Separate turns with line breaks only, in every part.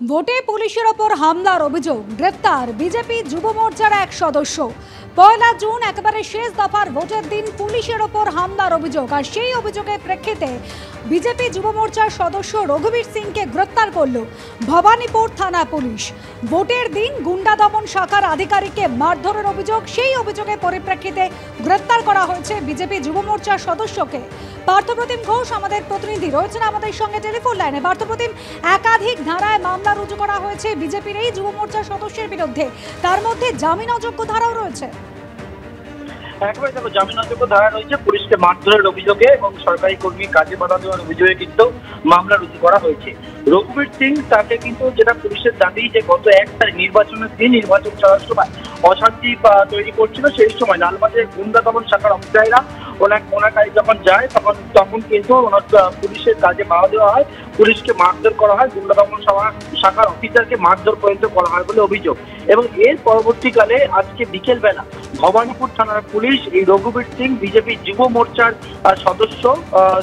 ভোটে পুলিশের ওপর হামলার অভিযোগ, গ্রেপ্তার বিজেপি যুব মোর্চার এক সদস্য। ১ জুন একেবারে শেষ দফার ভোটের দিন পুলিশের ওপর হামলার অভিযোগ, আর সেই অভিযোগের প্রেক্ষিতে বিজেপি যুব মোর্চার সদস্য রঘুবীর সিংকে গ্রেপ্তার করল ভবানীপুর থানা পুলিশ। ভোটের দিন গুন্ডা দমন শাখার আধিকারিককে মারধরের অভিযোগ, সেই অভিযোগের পরিপ্রেক্ষিতে গ্রেপ্তার করা হয়েছে বিজেপি যুব মোর্চার সদস্যকে। পার্থপ্রতিম ঘোষ আমাদের প্রতিনিধি রয়েছেন আমাদের সঙ্গে টেলিফোন লাইনে। পার্থপ্রতিম, একাধিক ধারায় মামলা রুজু করা হয়েছে বিজেপির এই যুব মোর্চার সদস্যের বিরুদ্ধে, তার মধ্যে জামিন অযোগ্য ধারাও রয়েছে।
একেবারে দেখো, জামিন অযোগ্য ধারা রয়েছে, পুলিশকে মারধরের অভিযোগে এবং সরকারি কর্মী কাজে বাধা দেওয়ার অভিযোগে কিন্তু মামলা রুজু করা হয়েছে। রঘুবীর সিং তাকে কিন্তু, যেটা পুলিশের দাবি, যে গত ১ তারিখ নির্বাচনের দিন নির্বাচন চলার সময় অশান্তি তৈরি করছিল, সেই সময় লালবাজারের গুন্ডা দমন শাখার অফিসাররা ওনার কাছে যখন যায় তখন কিন্তু ওনার পুলিশের কাজে বাধা দেওয়া হয়, পুলিশকে মারধর করা হয়, গুন্ডা দমন শাখার অফিসারকে মারধর পর্যন্ত করা হয় বলে অভিযোগ। এবং এর পরবর্তীকালে আজকে বিকেল বেলা ভবানীপুর থানার পুলিশ এই রঘুবীর সিং বিজেপি যুব মোর্চার সদস্য,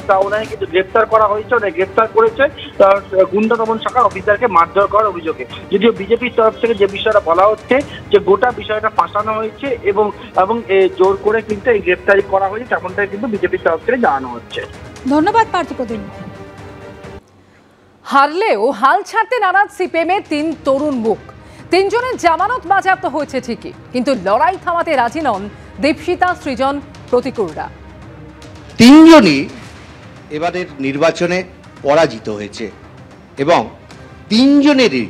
তা ওনাকে কিন্তু গ্রেপ্তার করা হয়েছে। ওনাকে গ্রেপ্তার করেছে গুন্ডা দমন শাখার অফিসারকে মারধর করার অভিযোগে। যদিও বিজেপির তরফ থেকে যে বিষয়টা বলা হচ্ছে যে গোটা বিষয়টা ফাঁসানো হয়েছে এবং জোর করে কিন্তু এই গ্রেপ্তারি করা হয়েছে, তেমনটাই কিন্তু বিজেপির তরফ থেকে জানানো হচ্ছে।
ধন্যবাদ পার্থপ্রতিম।
হারলেও হাল ছাড়তে নারাজ সিপিএমের ৩ তরুণ মুখ। ৩ জনের জামানত বাজেয়াপ্ত হয়েছে ঠিকই, কিন্তু লড়াই থামাতে রাজি নন দীপশিতা, সৃজন, প্রতিকূলরা।
৩ জনই এবারের নির্বাচনে পরাজিত হয়েছে এবং ৩ জনেরই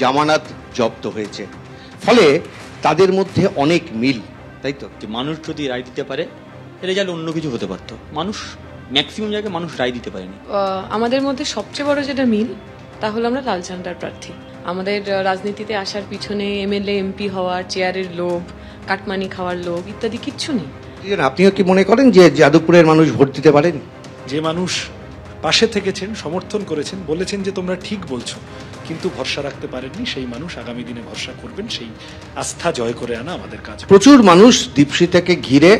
জামানত জব্দ হয়েছে, ফলে তাদের মধ্যে অনেক মিল। তাই তো,
যে মানুষ যদি রায় দিতে পারে, রেজাল্ট অন্য কিছু হতে পারতো। মানুষ ম্যাক্সিমাম জায়গায় মানুষ রায় দিতে পারেনি।
আমাদের মধ্যে সবচেয়ে বড় যেটা মিল, তা হলো আমরা লাল ঝান্ডার প্রার্থী। আমাদের রাজনীতিতে আসার পিছনে এমএলএ এমপি হওয়ার, চেয়ারের লোভ, কাটমানি খাওয়ার লোভ ইত্যাদি কিচ্ছু নেই।
আপনিও কি মনে করেন যে যাদবপুরের মানুষ ভোট দিতে পারেন?
যে মানুষ পাশে থেকেছেন, সমর্থন করেছেন, বলেছেন যে তোমরা ঠিক বলছো, কিন্তু ভরসা রাখতে পারেননি, সেই মানুষ আগামী দিনে ভরসা করবেন। সেই আস্থা জয় করে আনা আমাদের কাজ।
প্রচুর মানুষ দীপশিতাকে ঘিরে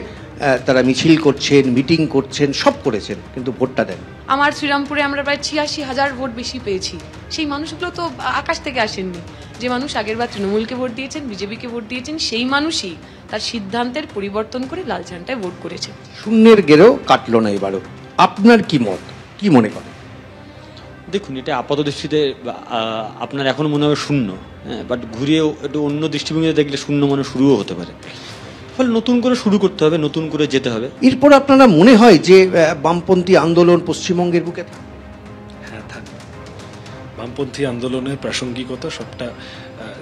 তারা মিছিল করছেন, মিটিং করছেন, সব করেছেন, কিন্তু ভোটটা দেন।
আমার শ্রীরামপুরে আমরা প্রায় ৮৬,০০০ ভোট বেশি পেয়েছি। সেই মানুষগুলো তো আকাশ থেকে আসেননি। যে মানুষ আগেরবার তৃণমূলকে ভোট দিয়েছেন, বিজেপিকে ভোট দিয়েছেন, সেই মানুষই তার সিদ্ধান্তের পরিবর্তন করে লাল ঝান্ডায় ভোট করেছে।
শূন্যের গেরেও কাটলো না এবারও। আপনার কি মত, কি মনে করেন?
দেখুন, এটা আপাত দৃষ্টিতে আপনার এখন মনে হবে শূন্য, বাট ঘুরিয়েও একটু অন্য দৃষ্টিভঙ্গিতে দেখলে শূন্য মানে শুরুও হতে পারে। ফলে নতুন করে শুরু করতে হবে, নতুন করে যেতে হবে।
এরপর আপনারা মনে হয় যে বামপন্থী আন্দোলন পশ্চিমবঙ্গের বুকে?
হ্যাঁ, থাকবে। বামপন্থী আন্দোলনের প্রাসঙ্গিকতা সবটা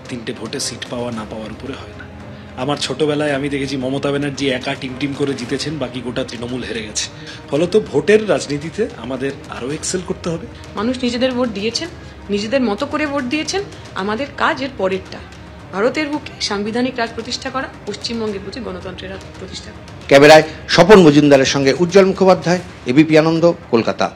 3টে ভোটে সিট পাওয়া না পাওয়ার উপরে হয় না। আমার ছোটবেলায় আমি দেখেছি মমতা ব্যানার্জি একা টিম করে জিতেছেন, বাকি গোটা তৃণমূল হেরে গেছে। ফলত ভোটের রাজনীতিতে আমাদের আরো এক্সেল করতে হবে।
মানুষ নিজেদের ভোট দিয়েছেন, নিজেদের মতো করে ভোট দিয়েছেন। আমাদের কাজ এর পরেরটা, ভারতের বুকে সাংবিধানিক রাজ প্রতিষ্ঠা করা, পশ্চিমবঙ্গের বুকে গণতন্ত্রের রাজ প্রতিষ্ঠা করা।
ক্যামেরায় স্বপন মজুমদারের সঙ্গে উজ্জ্বল মুখোপাধ্যায়, এবিপি আনন্দ, কলকাতা।